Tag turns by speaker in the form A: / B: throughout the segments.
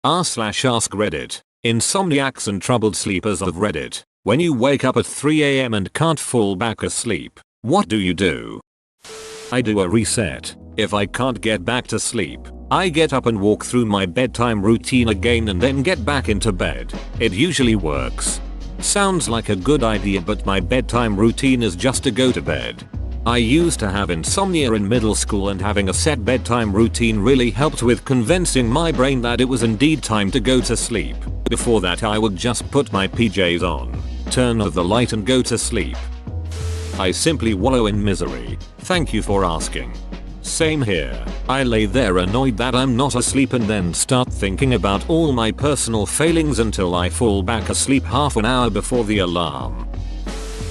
A: r/ask Reddit. Insomniacs and troubled sleepers of Reddit. When you wake up at 3 AM and can't fall back asleep, what do you do? I do a reset. If I can't get back to sleep, I get up and walk through my bedtime routine again and then get back into bed. It usually works. Sounds like a good idea, but my bedtime routine is just to go to bed. I used to have insomnia in middle school, and having a set bedtime routine really helped with convincing my brain that it was indeed time to go to sleep. Before that, I would just put my PJs on, turn off the light and go to sleep. I simply wallow in misery. Thank you for asking. Same here. I lay there annoyed that I'm not asleep and then start thinking about all my personal failings until I fall back asleep half an hour before the alarm.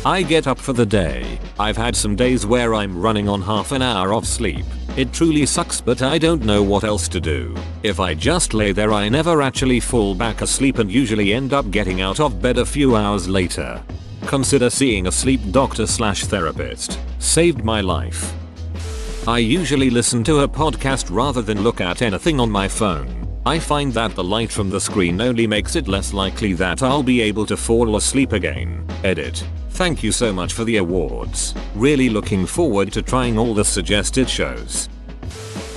A: I get up for the day. I've had some days where I'm running on half an hour of sleep. It truly sucks, but I don't know what else to do. If I just lay there, I never actually fall back asleep and usually end up getting out of bed a few hours later. Consider seeing a sleep doctor/therapist. Saved my life. I usually listen to a podcast rather than look at anything on my phone. I find that the light from the screen only makes it less likely that I'll be able to fall asleep again. Edit. Thank you so much for the awards. Really looking forward to trying all the suggested shows.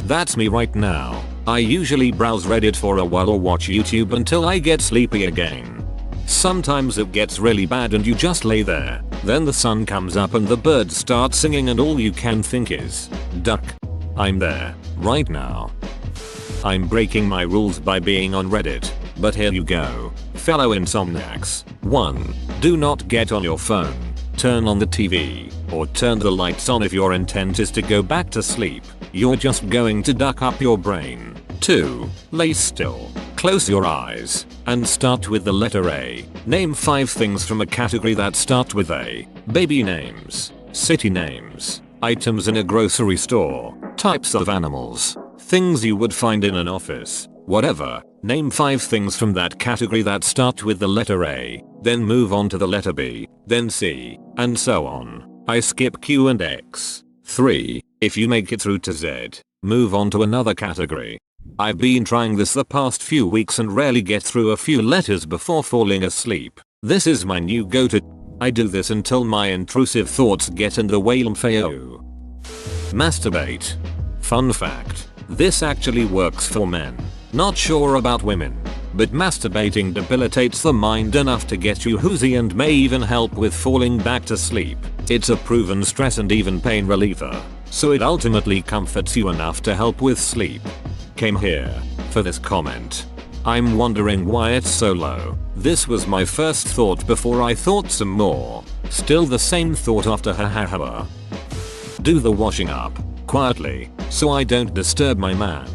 A: That's me right now. I usually browse Reddit for a while or watch YouTube until I get sleepy again. Sometimes it gets really bad and you just lay there. Then the sun comes up and the birds start singing and all you can think is, duck. I'm there, right now. I'm breaking my rules by being on Reddit, but here you go. Fellow insomniacs. 1. Do not get on your phone, turn on the TV, or turn the lights on if your intent is to go back to sleep. You're just going to duck up your brain. 2. Lay still, close your eyes, and start with the letter A. Name 5 things from a category that start with A. Baby names, city names, items in a grocery store, types of animals, things you would find in an office, whatever. Name 5 things from that category that start with the letter A, then move on to the letter B, then C, and so on. I skip Q and X. 3. If you make it through to Z, move on to another category. I've been trying this the past few weeks and rarely get through a few letters before falling asleep. This is my new go-to. I do this until my intrusive thoughts get in the way. Masturbate. Fun fact. This actually works for men. Not sure about women, but masturbating debilitates the mind enough to get you woozy and may even help with falling back to sleep. It's a proven stress and even pain reliever, so it ultimately comforts you enough to help with sleep. Came here for this comment. I'm wondering why it's so low. This was my first thought before I thought some more. Still the same thought after hahaha. Do the washing up quietly so I don't disturb my man.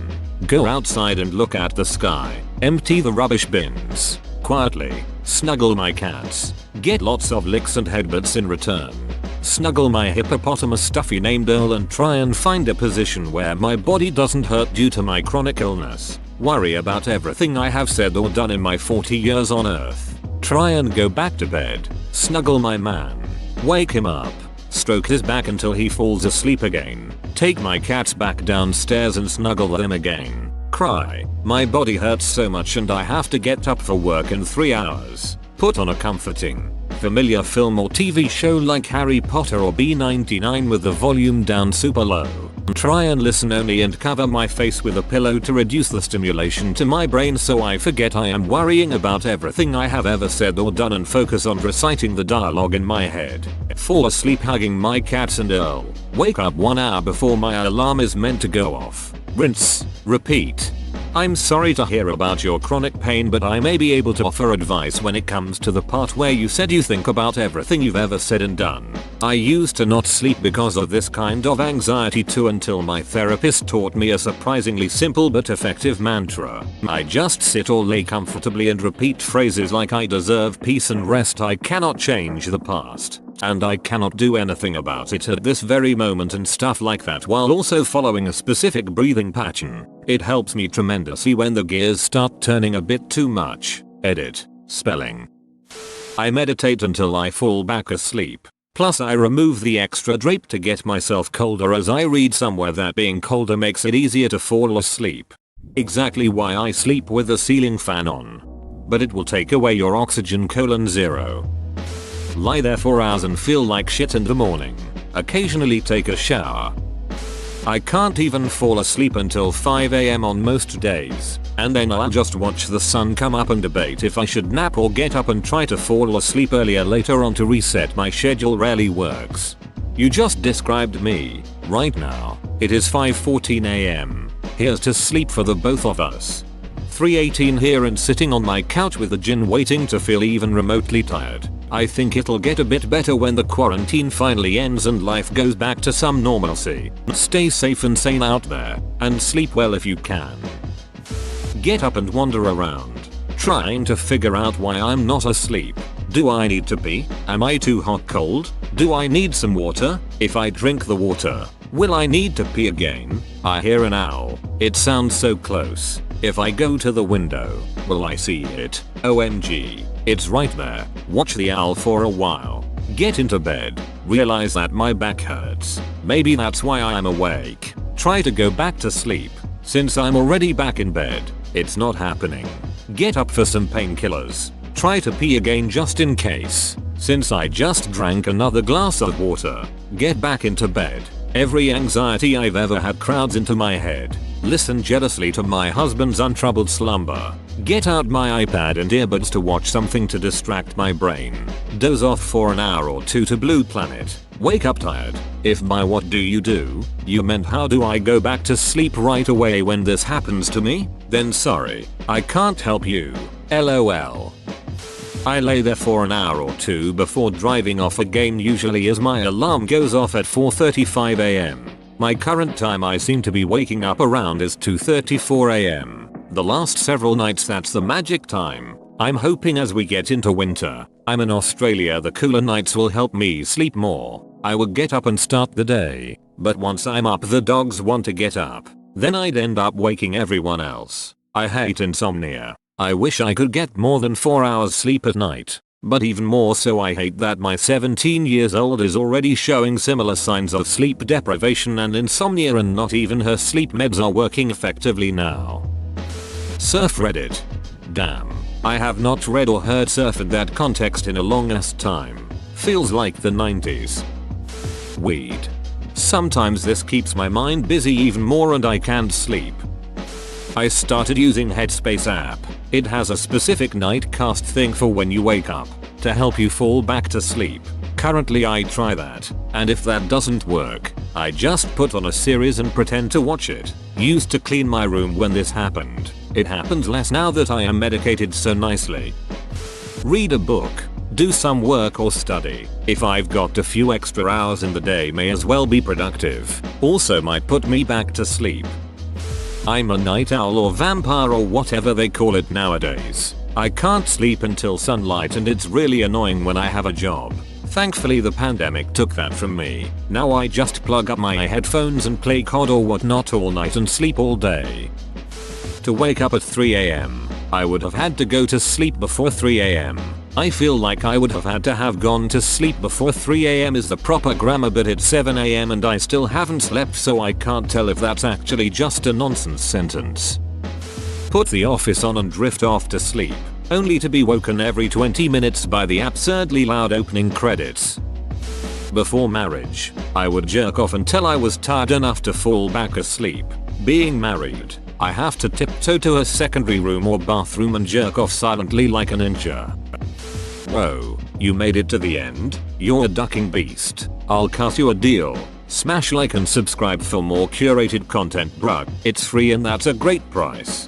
A: Go outside and look at the sky. Empty the rubbish bins quietly. Snuggle my cats. Get lots of licks and headbutts in return. Snuggle my hippopotamus stuffy named Earl and try and find a position where my body doesn't hurt due to my chronic illness. Worry about everything I have said or done in my 40 years on earth. Try and go back to bed. Snuggle my man. Wake him up. Stroke his back until he falls asleep again. Take my cats back downstairs and snuggle them again. Cry. My body hurts so much and I have to get up for work in 3 hours. Put on a comforting, familiar film or TV show like Harry Potter or B99 with the volume down super low. Try and listen only and cover my face with a pillow to reduce the stimulation to my brain so I forget I am worrying about everything I have ever said or done and focus on reciting the dialogue in my head. Fall asleep hugging my cats and Earl. Wake up 1 hour before my alarm is meant to go off. Rinse. Repeat. I'm sorry to hear about your chronic pain, but I may be able to offer advice when it comes to the part where you said you think about everything you've ever said and done. I used to not sleep because of this kind of anxiety too until my therapist taught me a surprisingly simple but effective mantra. I just sit or lay comfortably and repeat phrases like I deserve peace and rest, I cannot change the past, and I cannot do anything about it at this very moment and stuff like that, while also following a specific breathing pattern. It helps me tremendously when the gears start turning a bit too much. Edit. Spelling. I meditate until I fall back asleep. Plus I remove the extra drape to get myself colder as I read somewhere that being colder makes it easier to fall asleep. Exactly why I sleep with the ceiling fan on. But it will take away your oxygen: 0. Lie there for hours and feel like shit in the morning. Occasionally take a shower. I can't even fall asleep until 5 AM on most days, and then I'll just watch the sun come up and debate if I should nap or get up and try to fall asleep earlier later on to reset my schedule. Rarely works. You just described me. Right now, it is 5:14 AM. Here's to sleep for the both of us. 3:18 here and sitting on my couch with the gin waiting to feel even remotely tired. I think it'll get a bit better when the quarantine finally ends and life goes back to some normalcy. Stay safe and sane out there, and sleep well if you can. Get up and wander around, trying to figure out why I'm not asleep. Do I need to pee? Am I too hot cold? Do I need some water? If I drink the water, will I need to pee again? I hear an owl. It sounds so close. If I go to the window, will I see it? OMG. It's right there. Watch the owl for a while. Get into bed. Realize that my back hurts. Maybe that's why I'm awake. Try to go back to sleep. Since I'm already back in bed, it's not happening. Get up for some painkillers. Try to pee again just in case. Since I just drank another glass of water. Get back into bed. Every anxiety I've ever had crowds into my head. Listen jealously to my husband's untroubled slumber. Get out my iPad and earbuds to watch something to distract my brain. Doze off for an hour or two to Blue Planet. Wake up tired. If by what do you meant how do I go back to sleep right away when this happens to me? Then sorry, I can't help you. LOL. I lay there for an hour or two before driving off again, usually as my alarm goes off at 4:35 AM. My current time I seem to be waking up around is 2:34 AM. The last several nights that's the magic time. I'm hoping as we get into winter, I'm in Australia, the cooler nights will help me sleep more. I would get up and start the day, but once I'm up the dogs want to get up. Then I'd end up waking everyone else. I hate insomnia. I wish I could get more than 4 hours sleep at night. But even more so I hate that my 17 years old is already showing similar signs of sleep deprivation and insomnia, and not even her sleep meds are working effectively now. Surf Reddit. Damn. I have not read or heard surf in that context in a long ass time. Feels like the 90s. Weed. Sometimes this keeps my mind busy even more and I can't sleep. I started using Headspace app. It has a specific nightcast thing for when you wake up to help you fall back to sleep. Currently I try that, and if that doesn't work, I just put on a series and pretend to watch it. Used to clean my room when this happened. It happens less now that I am medicated so nicely. Read a book. Do some work or study. If I've got a few extra hours in the day, may as well be productive. Also might put me back to sleep. I'm a night owl or vampire or whatever they call it nowadays. I can't sleep until sunlight and it's really annoying when I have a job. Thankfully the pandemic took that from me. Now I just plug up my headphones and play COD or whatnot all night and sleep all day. To wake up at 3 AM, I would have had to go to sleep before 3 AM. I feel like I would have had to have gone to sleep before 3 AM is the proper grammar, but it's 7 AM and I still haven't slept, so I can't tell if that's actually just a nonsense sentence. Put The Office on and drift off to sleep, only to be woken every 20 minutes by the absurdly loud opening credits. Before marriage, I would jerk off until I was tired enough to fall back asleep. Being married, I have to tiptoe to a secondary room or bathroom and jerk off silently like a ninja. Whoa, you made it to the end? You're a ducking beast. I'll cut you a deal. Smash like and subscribe for more curated content, bruh. It's free and that's a great price.